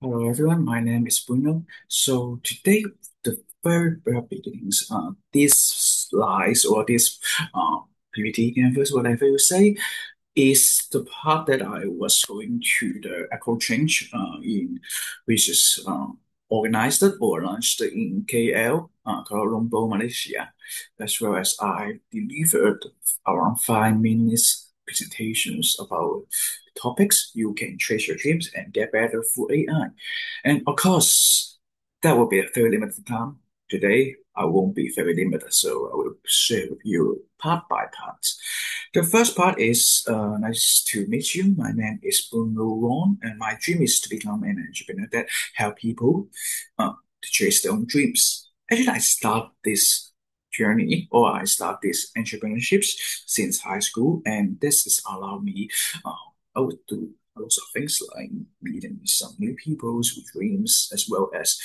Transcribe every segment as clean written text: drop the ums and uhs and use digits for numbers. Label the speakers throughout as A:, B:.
A: Hello everyone, my name is Bruno. So today, the very beginnings, this slides or this PPT canvas, whatever you say, is the part that I was going to the echo change which is organized or launched in KL, Kuala Lumpur, Malaysia, as well as I delivered around 5 minutes presentations about topics you can trace your dreams and get better through AI. And of course, that will be a very limited time. Today, I won't be very limited, so I will share with you part by part. The first part is nice to meet you. My name is Bruno Ron, and my dream is to become an entrepreneur that help people to chase their own dreams. Actually, I start this entrepreneurships since high school, and this has allowed me. I would do lots of things like meeting some new people with dreams, as well as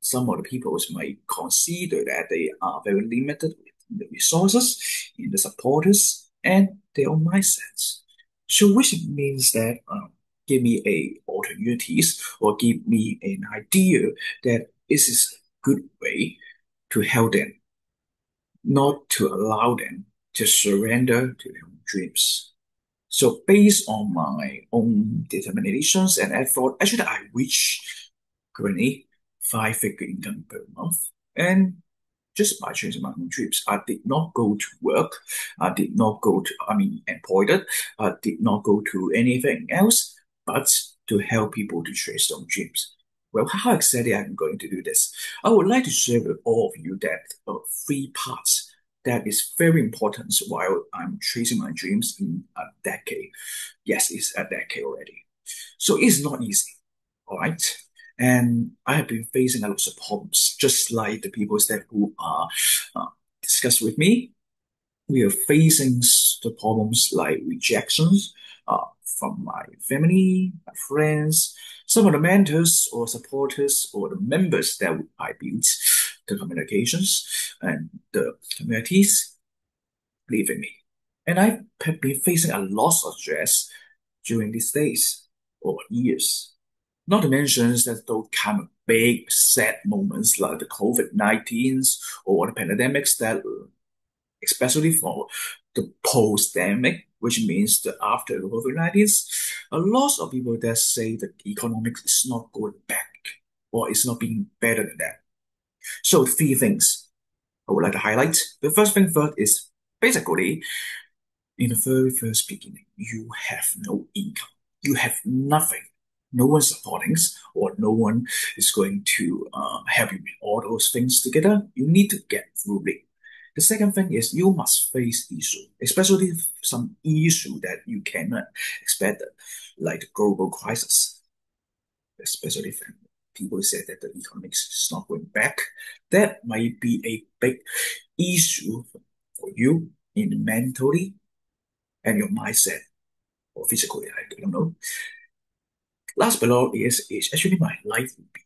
A: some of the people might consider that they are very limited in the resources, in the supporters, and their own mindsets. So, which means that give me a opportunities or give me an idea that this is a good way to help them, not to allow them to surrender to their own dreams. So based on my own determinations and effort, actually I reached currently five-figure income per month. And just by changing my own trips, I did not go to work. I did not go to, employed. I did not go to anything else, but to help people to chase their own dreams. Well, how exactly I'm going to do this? I would like to share with all of you that three parts that is very important while I'm chasing my dreams in a decade. Yes, it's a decade already. So it's not easy, all right? And I have been facing a lot of problems, just like the people that who are uh, discussed with me. We are facing the problems like rejections from my family, my friends, some of the mentors or supporters or the members that I built the communications and the communities leaving me. And I have been facing a lot of stress during these days or years. Not to mention that those kind of big sad moments like the COVID-19s or the pandemics that especially for the post-pandemic, which means that after the COVID-19, a lot of people that say the economics is not going back or it's not being better than that. So three things I would like to highlight. The first thing first is basically in the very first beginning, you have no income. You have nothing. No one supporting or no one is going to help you with all those things together. You need to get through it. The second thing is you must face issue, especially some issue that you cannot expect, like the global crisis, especially if people say that the economics is not going back. That might be a big issue for you in mentally and your mindset or physically, I don't know. Last but not least is actually my life will be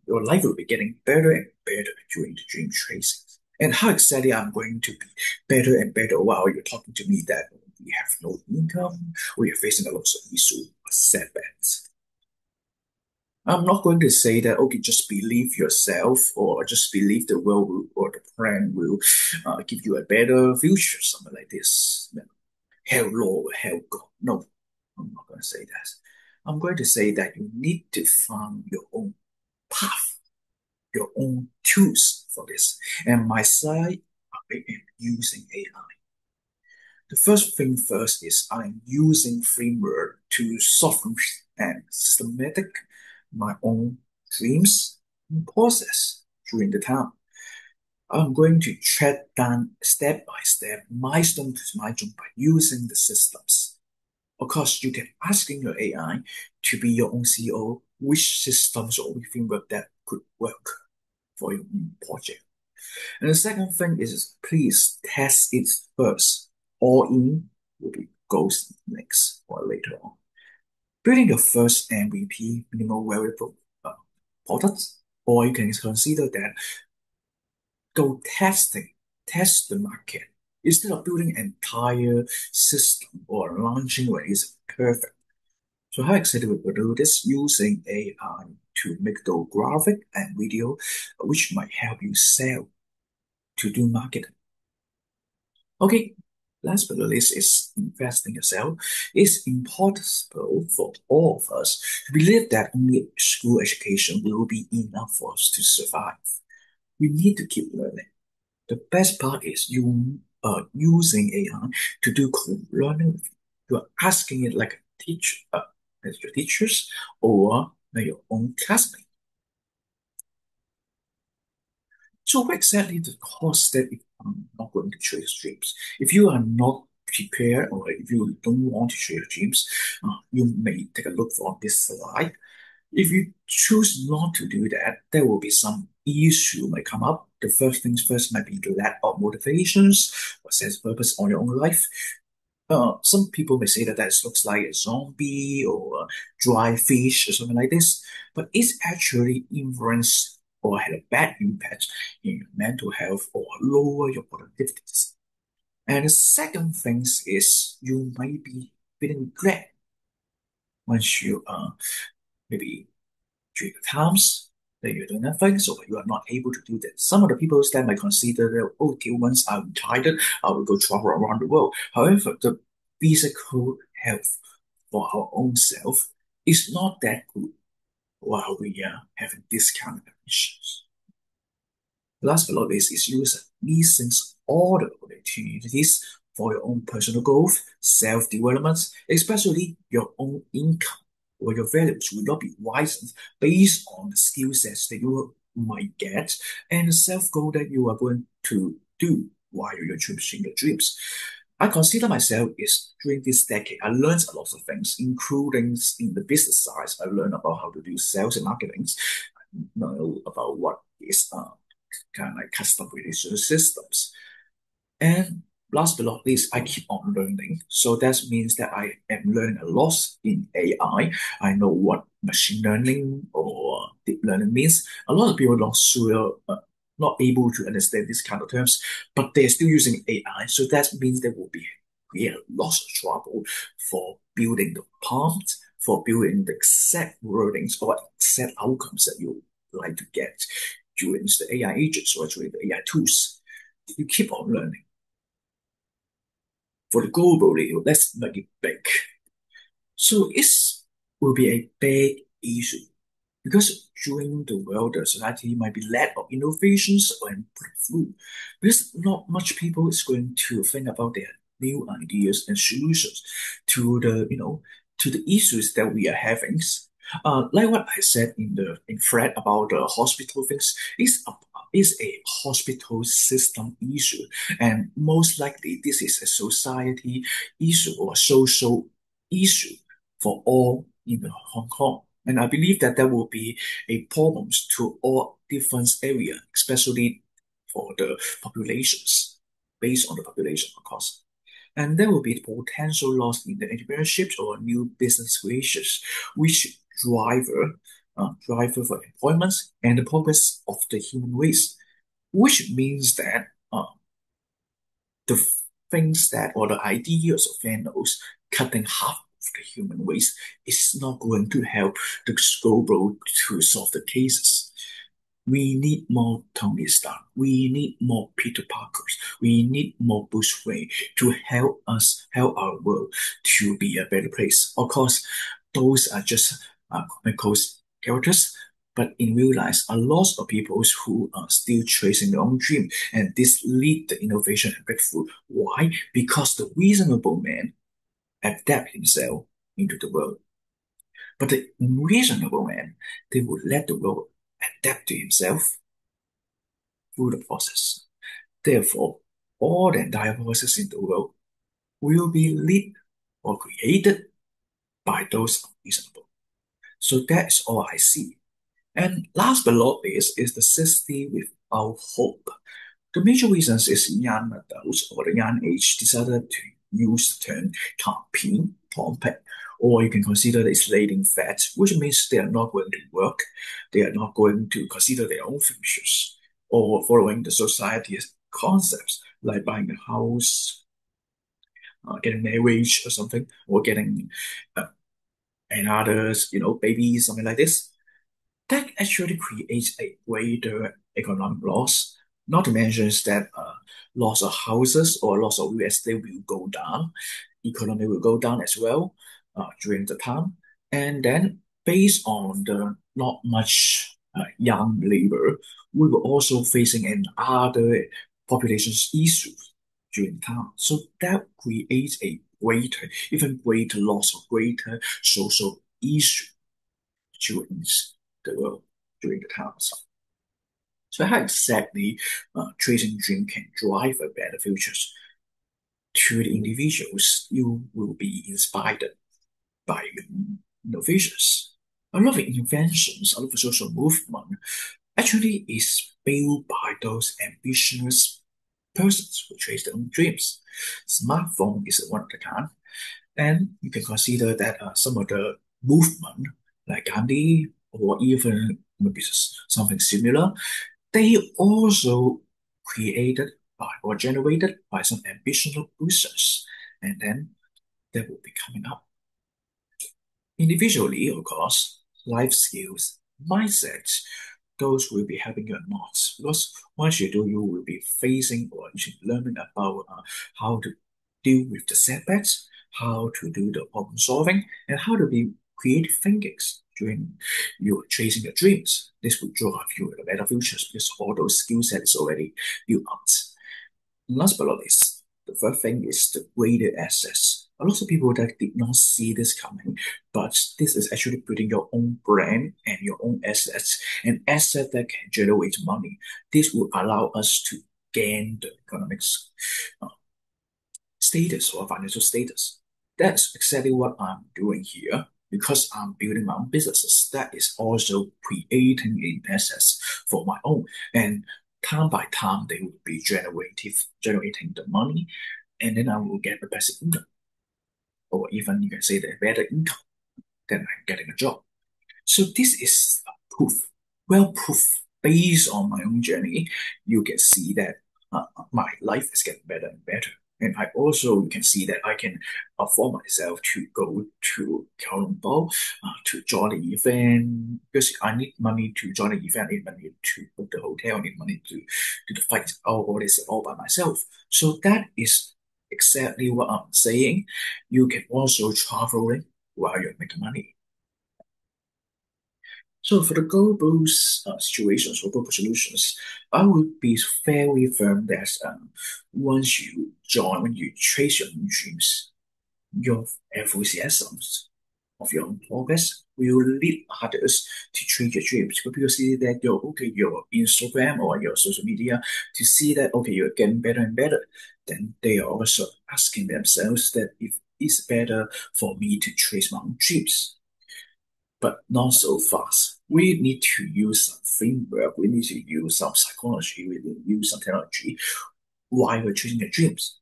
A: your life will be getting better and better during the dream chasing. And how exactly I'm going to be better and better while you're talking to me that we have no income, we are facing a lot of issues, setbacks. I'm not going to say that, okay, just believe yourself or just believe the world will, or the plan will give you a better future, something like this. You know, hell law, hell God. No, I'm not going to say that. I'm going to say that you need to find your own path, your own tools for this. And my side, I am using AI. The first thing first is I'm using framework to soften and systematic my own dreams and process during the time. I'm going to track down step by step, milestone to milestone by using the systems. Of course, you can asking your AI to be your own CEO, which systems or framework that could work for your own project. And the second thing is please test it first. All in will be goes next or later on. Building your first MVP, minimal variable products, or you can consider that go testing, test the market instead of building an entire system or launching where it's perfect. So how exactly we will do this using AI to make the graphic and video, which might help you sell to do marketing. Okay, last but not least is invest in yourself. It's impossible for all of us to believe that only school education will be enough for us to survive. We need to keep learning. The best part is you are using AI to do co-learning. You're asking it like a teacher, as your teachers or your own classmate. So what exactly the course that if I'm not going to share your dreams? If you are not prepared or if you don't want to share your dreams, you may take a look on this slide. If you choose not to do that, there will be some issue might come up. The first things first might be the lack of motivations or sense of purpose on your own life. Some people may say that that looks like a zombie or a dry fish or something like this, but it's actually influence or had a bad impact in your mental health or lower your productivity. And the second thing is you might be feeling regret once you maybe during the times that you're doing nothing, so you are not able to do that. Some of the people that might consider that, okay, once I'm retired, I will go travel around the world. However, the physical health for our own self is not that good while we are having this kind of issues. Last but not least is use these things all the opportunities for your own personal growth, self-development, especially your own income or your values will not be wisened based on the skill sets that you might get and the self-goal that you are going to do while you're chasing your dreams. I consider myself is during this decade, I learned a lot of things, including in the business side. I learned about how to do sales and marketing, know about what is kind of like custom relationship systems. And last but not least, I keep on learning. So that means that I am learning a lot in AI. I know what machine learning or deep learning means. A lot of people not sure, not able to understand these kind of terms, but they're still using AI. So that means there will be a lot of trouble for building the prompt, for building the exact wordings or exact outcomes that you like to get during the AI agents or during the AI tools. You keep on learning. For the global level, let's make it big. So it will be a big issue because during the world, the society might be lack of innovations and breakthrough. Because not much people is going to think about their new ideas and solutions to the issues that we are having. Like what I said in thread about the hospital things, is a hospital system issue, and most likely this is a society issue or social issue for all in Hong Kong. And I believe that there will be a problems to all different areas, especially for the populations, based on the population, of course. And there will be potential loss in the entrepreneurships or new business creations, which driver for employment and the progress of the human race, which means that the things that or the ideas of Thanos cutting half of the human race is not going to help the global to solve the cases. We need more Tony Stark. We need more Peter Parkers. We need more Bruce Wayne to help us, help our world to be a better place. Of course, those are just comic characters, but in real life, a lot of people who are still chasing their own dream, and this lead the innovation and breakthrough. Why? Because the reasonable man adapt himself into the world, but the unreasonable man, they would let the world adapt to himself through the process. Therefore, all the entire process in the world will be led or created by those unreasonable. So that is all I see. And last but not least is the city without hope. The major reasons is young adults or the young age decided to use the term campaign, compact, or you can consider it slating fat, which means they are not going to work, they are not going to consider their own futures, or following the society's concepts like buying a house, getting marriage or something, or getting uh, and others, babies, something like this, that actually creates a greater economic loss. Not to mention that loss of houses or loss of real estate will go down, economy will go down as well during the time. And then based on the not much young labor, we were also facing another population's issues during the time. So that creates a greater, even greater loss of greater social issue during the world during the time. So how exactly tracing dream can drive a better futures to the individuals? You will be inspired by innovations. A lot of inventions, a lot of social movement actually is built by those ambitious persons who chase their own dreams. Smartphone is one of the kind, and you can consider that some of the movement, like Gandhi or even maybe something similar, they also created by or generated by some ambitious users, and then they will be coming up. Individually, of course, life skills, mindsets, those will be helping you a lot. Because once you do, you will be facing or you should learning about how to deal with the setbacks, how to do the problem solving, and how to be creative thinking during you chasing your dreams. This will drive you in a better future because all those skill sets already built up. Last but not least, the third thing is the greater access. A lot of people that did not see this coming, but this is actually building your own brand and your own assets, an asset that can generate money. This will allow us to gain the economics uh, status or financial status. That's exactly what I'm doing here because I'm building my own businesses. That is also creating an assets for my own. And time by time, they will be generating the money, and then I will get the passive income, or even you can say the better income than I'm getting a job. So this is a proof, well proof, based on my own journey. You can see that my life is getting better and better. And I also can see that I can afford myself to go to Kuala Lumpur to join the event because I need money to join the event, I need money to book the hotel, I need money to do the flight, all this all by myself. So that is exactly what I'm saying. You can also traveling while you're making money. So for the global situations or global solutions, I would be very firm that once you join, when you chase your own dreams, your enthusiasm of your own progress will lead others to chase your dreams. When people see that your Instagram or your social media to see that you're getting better and better, then they are also asking themselves that if it's better for me to chase my own dreams but not so fast. We need to use some framework, we need to use some psychology, we need to use some technology while we're chasing your dreams.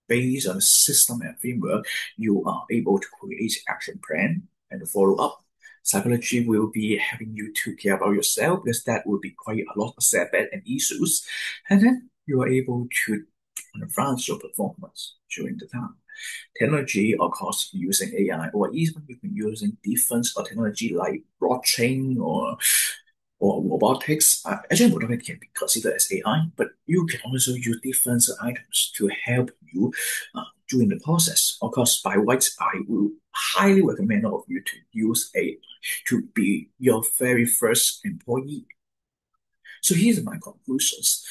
A: Based on the system and framework, you are able to create action plan and follow up. Psychology will be helping you to care about yourself because that will be quite a lot of setback and issues. And then you are able to advance your performance during the time. Technology, of course, using AI, or even you can using different technology like blockchain or robotics. Actually, robotics can be considered as AI, but you can also use different items to help you during the process. Of course, by what I will highly recommend all of you to use AI to be your very first employee. So here's my conclusions.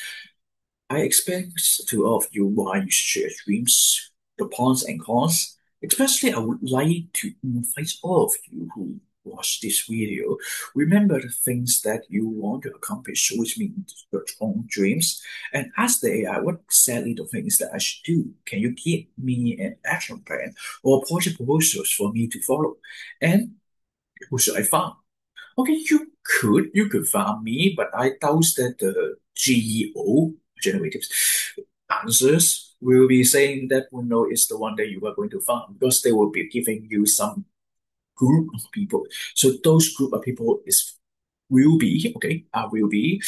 A: I expect to all of you why you share dreams, the pros and cons. Especially, I would like to invite all of you who watch this video. Remember the things that you want to accomplish, which means your own dreams, and ask the AI what exactly the things that I should do. Can you give me an action plan or project proposals for me to follow? And who should I find? Okay, you could farm me, but I doubt that the GEO generatives answers will be saying that Bruno is the one that you are going to farm because they will be giving you some group of people. So those group of people is will be will be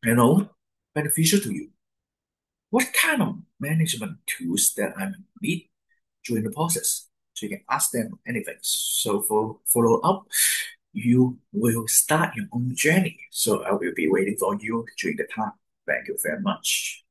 A: you know beneficial to you. What kind of management tools that I need during the process? So you can ask them anything. So for follow up, you will start your own journey. So I will be waiting for you during the time. Thank you very much.